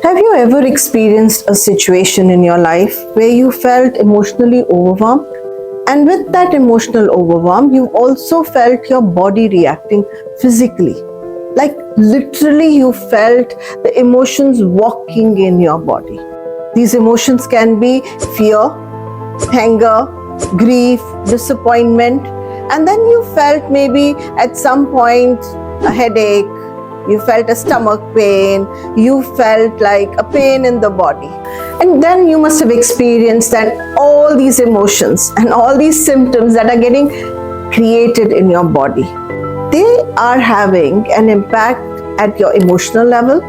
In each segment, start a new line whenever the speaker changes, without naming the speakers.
Have you ever experienced a situation in your life where you felt emotionally overwhelmed? And with that emotional overwhelm, you also felt your body reacting physically. Like literally, you felt the emotions walking in your body. These emotions can be fear, anger, grief, disappointment, and then you felt maybe at some point a headache, you felt a stomach pain, you felt like a pain in the body. And then you must have experienced that all these emotions and all these symptoms that are getting created in your body, they are having an impact at your emotional level,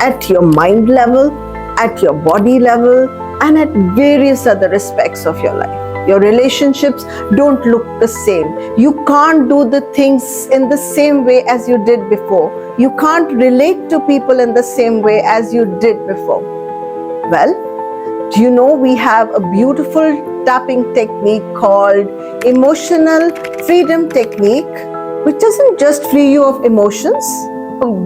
at your mind level, at your body level, and at various other aspects of your life. Your relationships don't look the same. You can't do the things in the same way as you did before. You can't relate to people in the same way as you did before. Well, do you know we have a beautiful tapping technique called emotional freedom technique, which doesn't just free you of emotions,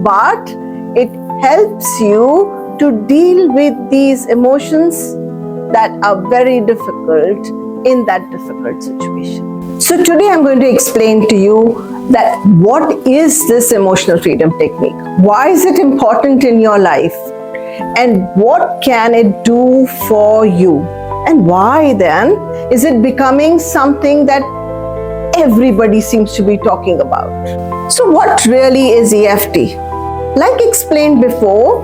but it helps you to deal with these emotions that are very difficult in that difficult situation. So today I'm going to explain to you that what is this emotional freedom technique? Why is it important in your life? And what can it do for you? And why then is it becoming something that everybody seems to be talking about? So what really is EFT? Like explained before,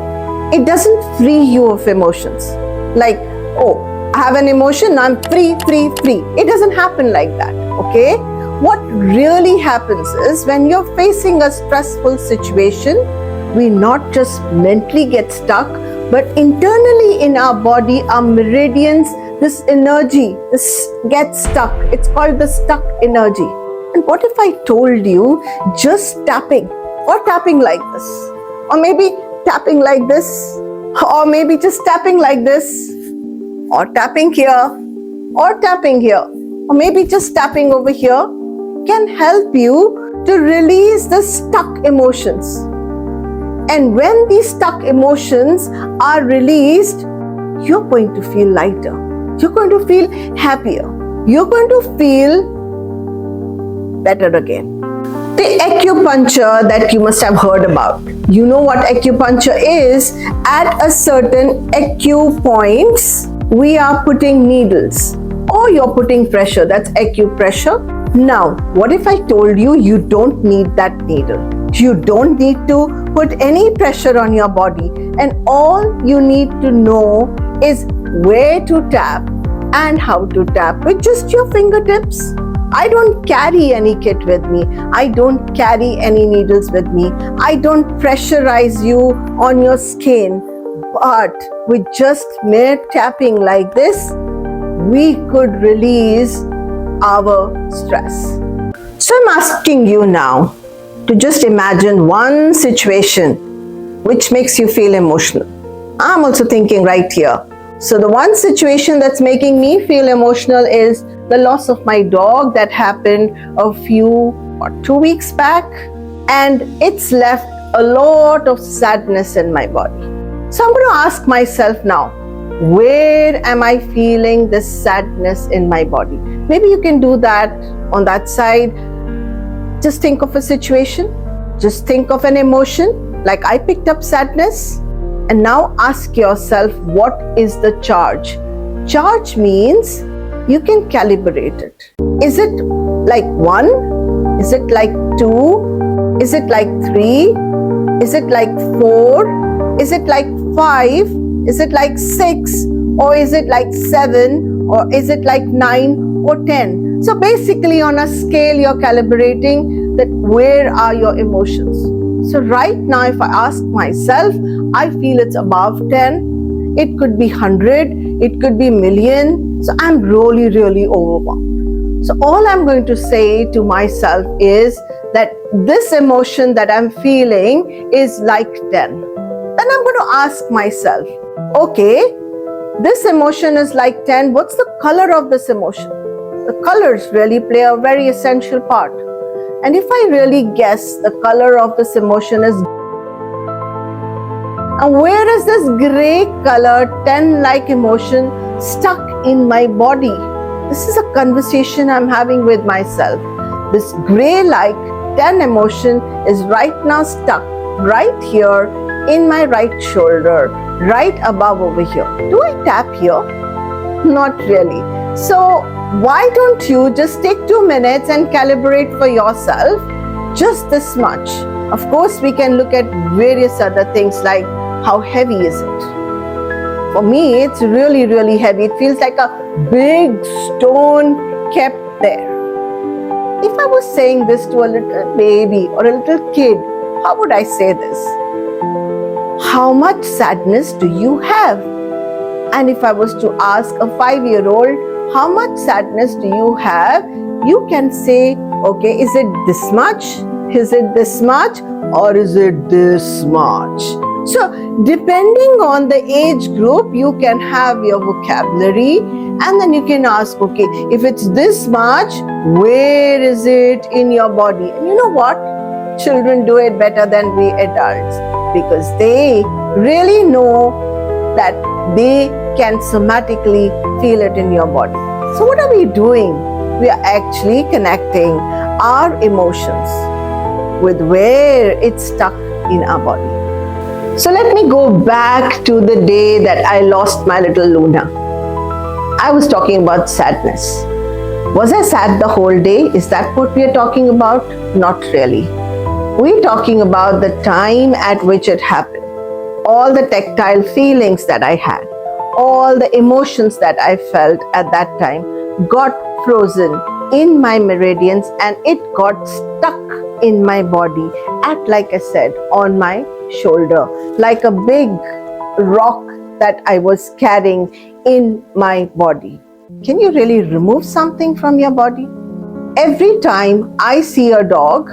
it doesn't free you of emotions. Like, oh, I have an emotion, I'm free. It doesn't happen like that, okay? What really happens is when you're facing a stressful situation, we not just mentally get stuck, but internally in our body, our meridians, this energy, this gets stuck. It's called the stuck energy. And what if I told you just tapping, or tapping like this, or maybe tapping like this, or maybe just tapping like this, or tapping here, or tapping here, or maybe just tapping over here can help you to release the stuck emotions. And when these stuck emotions are released, you're going to feel lighter. You're going to feel happier. You're going to feel better again. The acupuncture that you must have heard about. You know what acupuncture is? At a certain acupoints, we are putting needles or you're putting pressure. That's acupressure. Now, what if I told you you don't need that needle? You don't need to put any pressure on your body, and all you need to know is where to tap and how to tap with just your fingertips. I don't carry any kit with me. I don't carry any needles with me. I don't pressurize you on your skin. But with just mere tapping like this, we could release our stress. So I'm asking you now to just imagine one situation which makes you feel emotional. I'm also thinking right here. So the one situation that's making me feel emotional is the loss of my dog that happened a few or 2 weeks back, and it's left a lot of sadness in my body. So I'm going to ask myself now, where am I feeling this sadness in my body? Maybe you can do that on that side. Just think of a situation, just think of an emotion, like I picked up sadness, and now ask yourself, what is the charge? Charge means you can calibrate it. Is it like 1? Is it like 2? Is it like 3? Is it like 4? Is it like 5? Is it like 6? Or is it like 7? Or is it like 9 or 10? So basically on a scale you're calibrating that where are your emotions. So right now if I ask myself, I feel it's above 10. It could be 100. It could be million. So I'm really overwhelmed. So all I'm going to say to myself is that this emotion that I'm feeling is like 10. Then I'm going to ask myself, okay, this emotion is like 10. What's the color of this emotion? The colors really play a very essential part. And if I really guess the color of this emotion is, And where is this gray color 10 like emotion stuck in my body? This is a conversation I'm having with myself. This gray like 10 emotion is right now stuck right here in my right shoulder, right above over here. Do I tap here? Not really. So why don't you just take 2 minutes and calibrate for yourself just this much? Of course, we can look at various other things like how heavy is it? For me, it's really, really heavy. It feels like a big stone kept there. If I was saying this to a little baby or a little kid, how would I say this? How much sadness do you have? And if I was to ask a 5-year-old, how much sadness do you have? You can say, okay, is it this much? Is it this much? Or is it this much? So, depending on the age group, you can have your vocabulary and then you can ask, okay, if it's this much, where is it in your body? And you know what? Children do it better than we adults because they really know that they can somatically feel it in your body. So, what are we doing? We are actually connecting our emotions with where it's stuck in our body. So let me go back to the day that I lost my little Luna. I was talking about sadness. Was I sad the whole day? Is that what we are talking about? Not really. We're talking about the time at which it happened. All the tactile feelings that I had, all the emotions that I felt at that time got frozen in my meridians and it got stuck in my body at, like I said, on my shoulder, like a big rock that I was carrying in my body. Can you really remove something from your body? Every time I see a dog,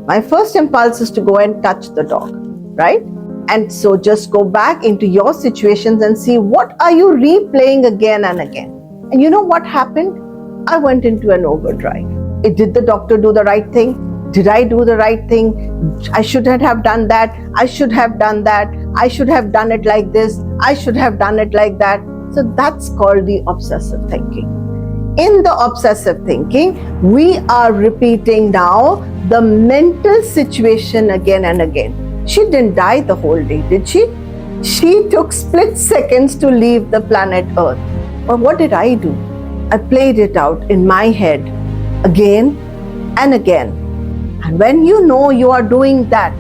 my first impulse is to go and touch the dog, right? And so just go back into your situations and see what are you replaying again and again. And you know what happened? I went into an overdrive. Did the doctor do the right thing? Did I do the right thing? I shouldn't have done that. I should have done that. I should have done it like this. I should have done it like that. So that's called the obsessive thinking. In the obsessive thinking, we are repeating now the mental situation again and again. She didn't die the whole day, did she? She took split seconds to leave the planet Earth. But what did I do? I played it out in my head again and again. And when you know you are doing that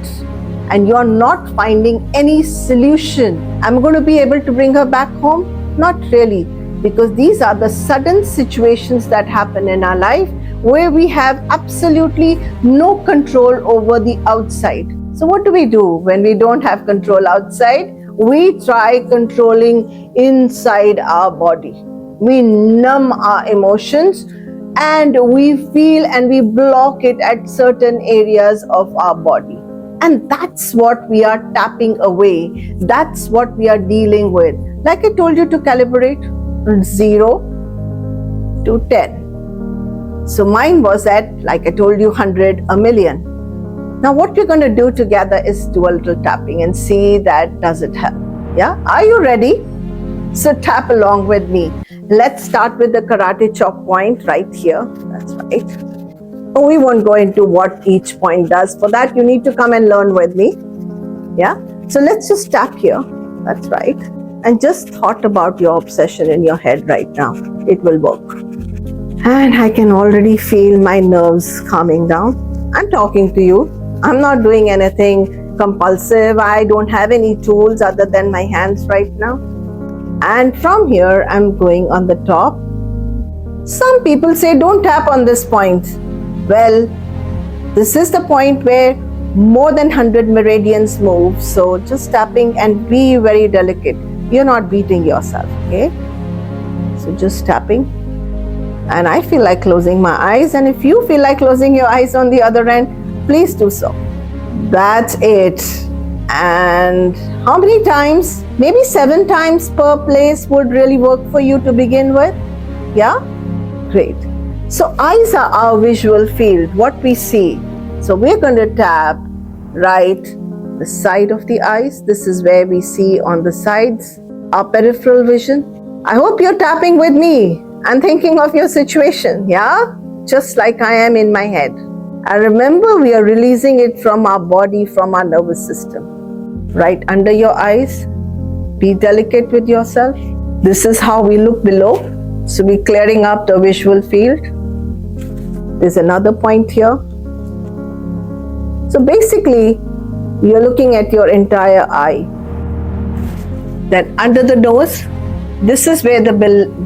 and you're not finding any solution, I'm going to be able to bring her back home? Not really, because these are the sudden situations that happen in our life where we have absolutely no control over the outside. So what do we do when we don't have control outside? We try controlling inside our body. We numb our emotions and we feel and we block it at certain areas of our body. And that's what we are tapping away. That's what we are dealing with. Like I told you to calibrate 0 to 10. So mine was at, like I told you, 100, a million. Now what we're going to do together is do a little tapping and see that does it help. Yeah? Are you ready? So tap along with me. Let's start with the karate chop point right here. That's right. Oh, we won't go into what each point does. For that, you need to come and learn with me. Yeah? So let's just tap here. That's right. And just thought about your obsession in your head right now. It will work. And I can already feel my nerves calming down. I'm talking to you. I'm not doing anything compulsive. I don't have any tools other than my hands right now. And from here, I'm going on the top. Some people say, don't tap on this point. Well, this is the point where more than 100 meridians move. So just tapping and be very delicate. You're not beating yourself, okay? So just tapping. And I feel like closing my eyes. And if you feel like closing your eyes on the other end, please do so. That's it. And how many times? Maybe 7 times per place would really work for you to begin with. Yeah? Great. So eyes are our visual field, what we see. So we're going to tap right, the side of the eyes. This is where we see on the sides our peripheral vision. I hope you're tapping with me and thinking of your situation, yeah? Just like I am in my head. And remember, we are releasing it from our body, from our nervous system. Right under your eyes. Be delicate with yourself. This is how we look below. So we're clearing up the visual field. There's another point here. So basically, you're looking at your entire eye. Then under the nose, this is where the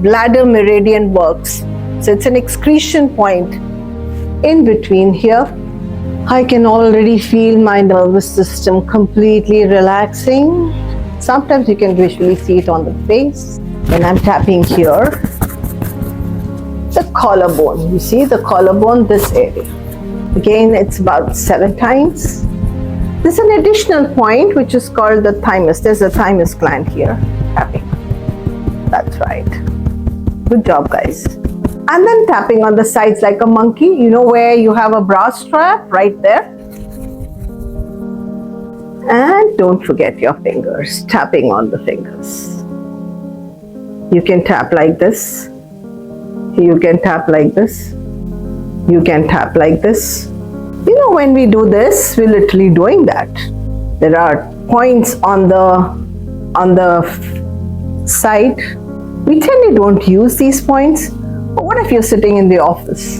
bladder meridian works. So it's an excretion point. In between here, I can already feel my nervous system completely relaxing. Sometimes you can visually see it on the face. When I'm tapping here, the collarbone. You see the collarbone, this area. Again, it's about 7 times. There's an additional point which is called the thymus. There's a thymus gland here. Tapping. That's right. Good job, guys. And then tapping on the sides like a monkey. You know where you have a bra strap? Right there. And don't forget your fingers. Tapping on the fingers. You can tap like this. You can tap like this. You can tap like this. You know, when we do this, we're literally doing that. There are points on the side. We generally don't use these points. But what if you're sitting in the office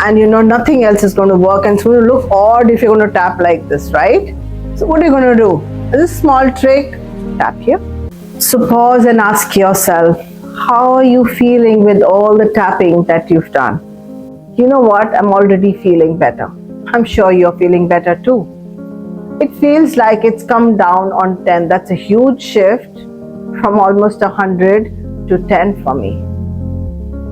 and you know nothing else is going to work, and it's going to look odd if you're going to tap like this, right? So what are you going to do? This is a small trick. Tap here. So pause and ask yourself, how are you feeling with all the tapping that you've done? You know what? I'm already feeling better. I'm sure you're feeling better too. It feels like it's come down on 10. That's a huge shift from almost 100 to 10 for me.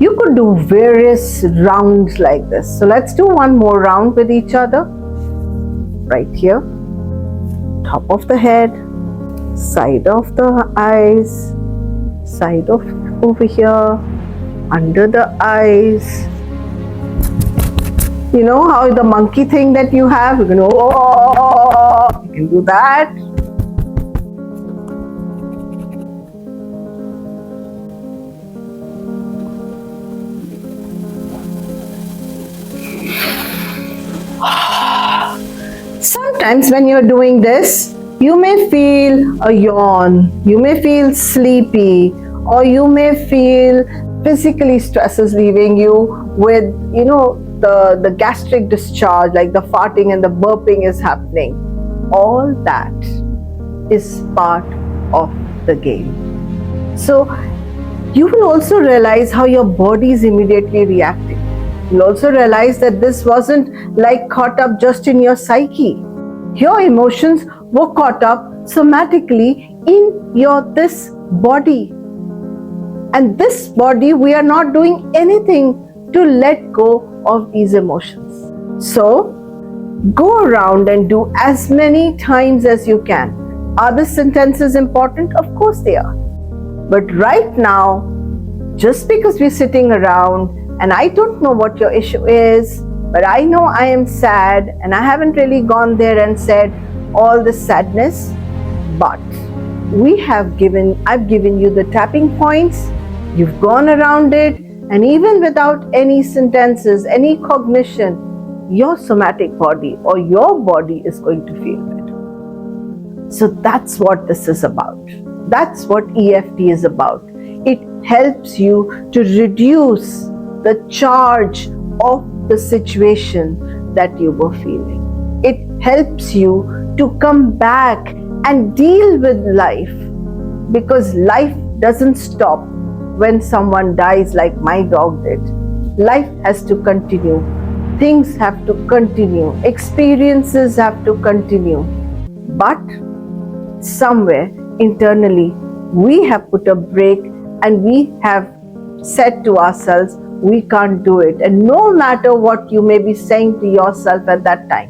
You could do various rounds like this. So let's do one more round with each other. Right here. Top of the head. Side of the eyes. Side of over here. Under the eyes. You know how the monkey thing that you have? You can, oh, you can do that. Sometimes when you're doing this, you may feel a yawn, you may feel sleepy, or you may feel physically stress is leaving you with, you know, the gastric discharge, like the farting and the burping is happening. All that is part of the game. So you will also realize how your body is immediately reacting. You'll also realize that this wasn't like caught up just in your psyche. Your emotions were caught up somatically in your this body. And this body, we are not doing anything to let go of these emotions. So go around and do as many times as you can. Are the sentences important? Of course they are. But right now, just because we're sitting around and I don't know what your issue is, but I know I am sad and I haven't really gone there and said all the sadness, but I've given you the tapping points, you've gone around it, and even without any sentences, any cognition, your somatic body or your body is going to feel better. So that's what this is about. That's what EFT is about. It helps you to reduce the charge of the situation that you were feeling. It helps you to come back and deal with life, because life doesn't stop when someone dies like my dog did. Life has to continue. Things have to continue. Experiences have to continue. But somewhere internally, we have put a break and we have said to ourselves, we can't do it. And no matter what you may be saying to yourself at that time,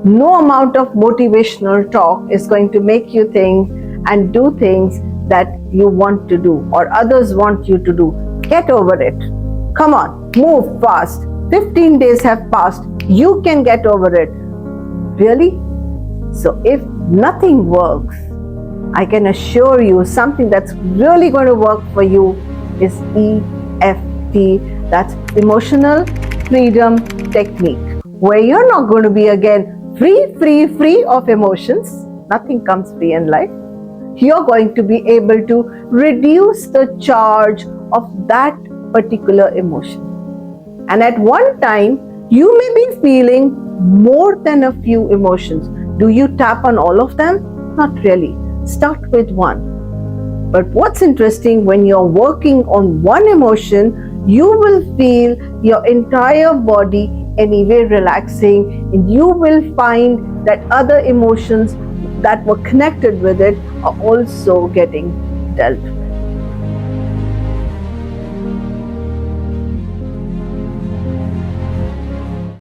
no amount of motivational talk is going to make you think and do things that you want to do or others want you to do. Get over it. Come on, move fast. 15 days have passed. You can get over it. Really? So if nothing works, I can assure you something that's really going to work for you is EFT. That's Emotional Freedom Technique, where you're not going to be again free of emotions. Nothing comes free in life. You're going to be able to reduce the charge of that particular emotion. And at one time, you may be feeling more than a few emotions. Do you tap on all of them? Not really. Start with one. But what's interesting, when you're working on one emotion, you will feel your entire body anyway relaxing, and you will find that other emotions that were connected with it are also getting dealt with.